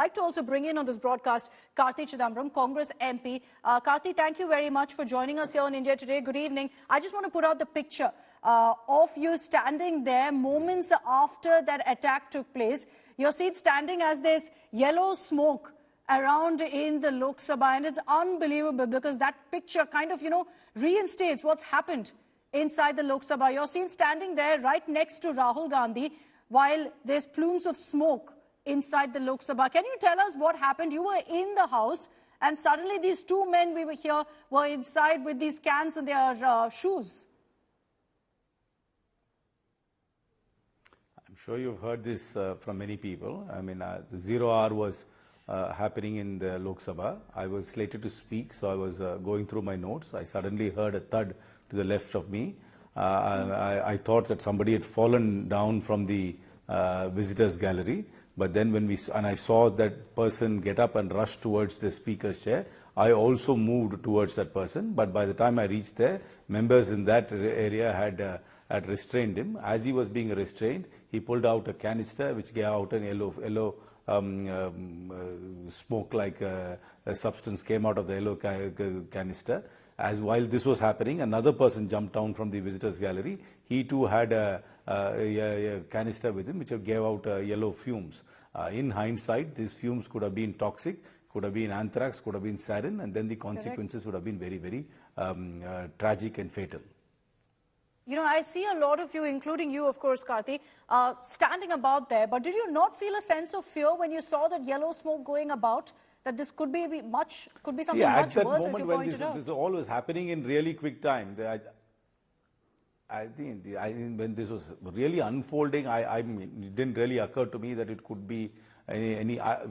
I'd like to also bring in on this broadcast Karti Chidambaram, Congress MP. Karti, thank you very much for joining us here on India Today. Good evening. I just want to put out the picture of you standing there moments after that attack took place. You're seen standing as there's yellow smoke around in the Lok Sabha, and it's unbelievable because that picture kind of, reinstates what's happened inside the Lok Sabha. You're seen standing there right next to Rahul Gandhi while there's plumes of smoke inside the Lok Sabha. Can you tell us what happened? You were in the house and suddenly these two men we were here were inside with these cans in their shoes. I'm sure you've heard this from many people. I mean, the 0 hour was happening in the Lok Sabha. I was slated to speak, so I was going through my notes. I suddenly heard a thud to the left of me. I thought that somebody had fallen down from the visitors gallery. But then when I saw that person get up and rush towards the speaker's chair, I also moved towards that person. But by the time I reached there, members in that area had restrained him. As he was being restrained, he pulled out a canister which gave out an yellow smoke-like substance came out of the yellow canister. As while this was happening, another person jumped down from the visitors gallery. He too had a canister with him which gave out yellow fumes. In hindsight, these fumes could have been toxic, could have been anthrax, could have been sarin, and then the consequences would have been very, very tragic and fatal. I see a lot of you, including you, of course, Karti, standing about there. But did you not feel a sense of fear when you saw that yellow smoke going about? That this could be something much worse, as you pointed out. This all was happening in really quick time. I think when this was really unfolding, it didn't really occur to me that it could be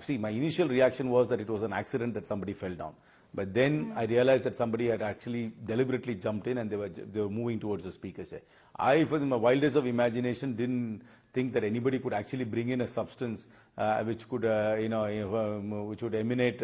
see, my initial reaction was that it was an accident that somebody fell down. But then I realized that somebody had actually deliberately jumped in and they were moving towards the speaker's chair. I, for my wildest of imagination, didn't think that anybody could actually bring in a substance which could, which would emanate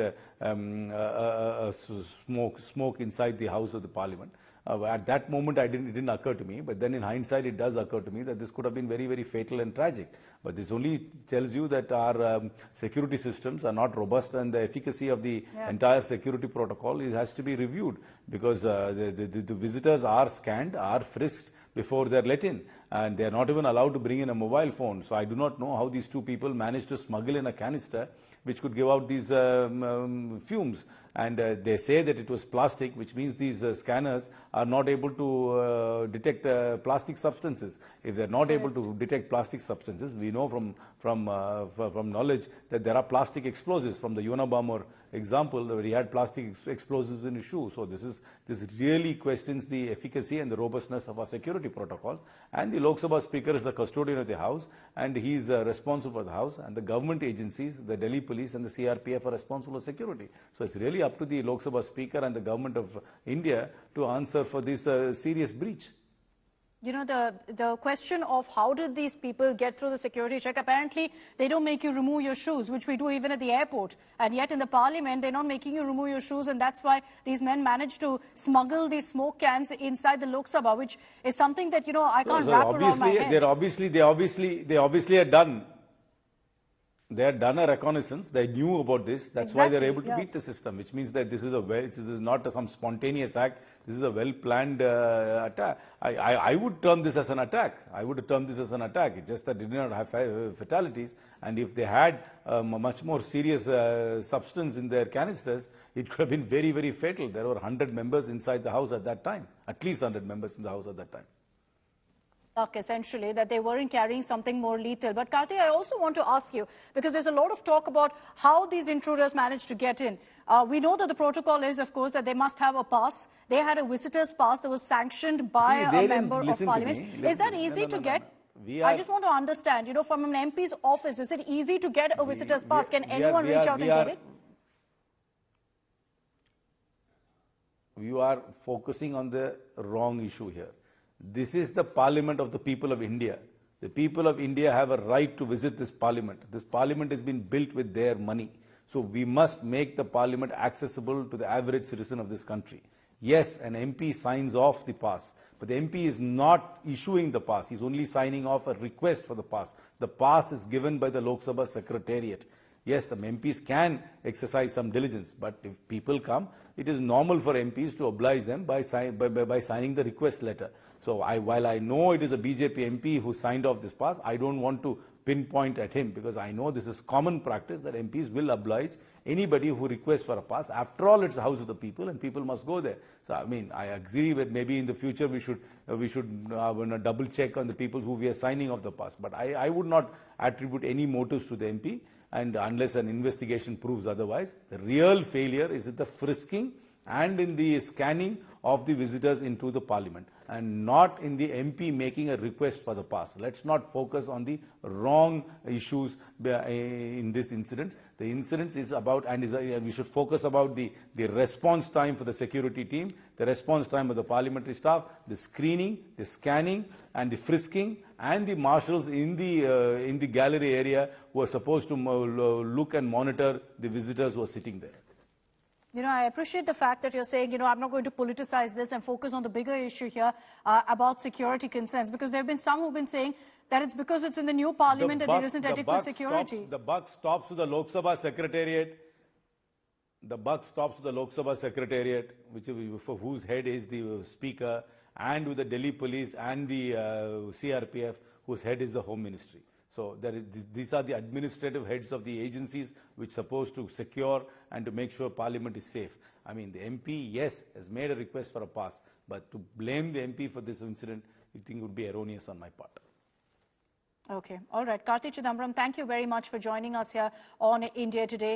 smoke inside the House of the Parliament. At that moment, it didn't occur to me. But then in hindsight, it does occur to me that this could have been very, very fatal and tragic. But this only tells you that our security systems are not robust, and the efficacy of the entire security protocol has to be reviewed, because the visitors are scanned, are frisked before they're let in, and they're not even allowed to bring in a mobile phone. So I do not know how these two people managed to smuggle in a canister which could give out these fumes. And they say that it was plastic, which means these scanners are not able to detect plastic substances. If they're not able to detect plastic substances, we know from knowledge that there are plastic explosives. From the Unabomber example, where he had plastic explosives in his shoe. So this really questions the efficacy and the robustness of our security protocols. And the Lok Sabha Speaker is the custodian of the House, and he is responsible for the House. And the government agencies, the Delhi Police and the CRPF, are responsible for security. So it's really up to the Lok Sabha Speaker and the government of India to answer for this serious breach. The question of how did these people get through the security check, apparently they don't make you remove your shoes, which we do even at the airport. And yet in the parliament, they're not making you remove your shoes. And that's why these men managed to smuggle these smoke cans inside the Lok Sabha, which is something that, I can't wrap around my head. They obviously had done. They had done a reconnaissance. They knew about this. That's why they're able to beat the system, which means that this is not some spontaneous act. This is a well-planned attack. I would term this as an attack. It's just that it did not have fatalities. And if they had much more serious substance in their canisters, it could have been very, very fatal. There were 100 members inside the House at that time. At least 100 members in the House at that time. Essentially, that they weren't carrying something more lethal. But Karti, I also want to ask you, because there's a lot of talk about how these intruders managed to get in. We know that the protocol is, of course, that they must have a pass. They had a visitor's pass that was sanctioned by a member of parliament. Is that easy to get? I just want to understand, from an MP's office, is it easy to get a visitor's pass? Can anyone reach out and get it? You are focusing on the wrong issue here. This is the parliament of the people of India. The people of India have a right to visit this parliament. This parliament has been built with their money. So we must make the parliament accessible to the average citizen of this country. Yes, an MP signs off the pass, but the MP is not issuing the pass. He's only signing off a request for the pass. The pass is given by the Lok Sabha Secretariat. Yes, the MPs can exercise some diligence, but if people come, it is normal for MPs to oblige them by signing the request letter. So while I know it is a BJP MP who signed off this pass, I don't want to pinpoint at him, because I know this is common practice that MPs will oblige anybody who requests for a pass. After all, it's the house of the people and people must go there. So I mean, I agree that maybe in the future we should double check on the people who we are signing off the pass. But I would not attribute any motives to the MP, and unless an investigation proves otherwise. The real failure is in the frisking and in the scanning of the visitors into the parliament, and not in the MP making a request for the pass. Let's not focus on the wrong issues in this incident. The incident is about, and we should focus about the response time for the security team, the response time of the parliamentary staff, the screening, the scanning, and the frisking, and the marshals in the gallery area who are supposed to look and monitor the visitors who are sitting there. You know, I appreciate the fact that you're saying, you know, I'm not going to politicize this and focus on the bigger issue here about security concerns, because there have been some who've been saying that it's because it's in the new parliament that there isn't adequate security. The buck stops to the Lok Sabha secretariat. The buck stops to the Lok Sabha secretariat, for whose head is the speaker, and with the Delhi police and the CRPF, whose head is the Home Ministry. So these are the administrative heads of the agencies which are supposed to secure and to make sure Parliament is safe. I mean, the MP, yes, has made a request for a pass, but to blame the MP for this incident, I think would be erroneous on my part. Okay. All right. Karti Chidambaram, thank you very much for joining us here on India Today.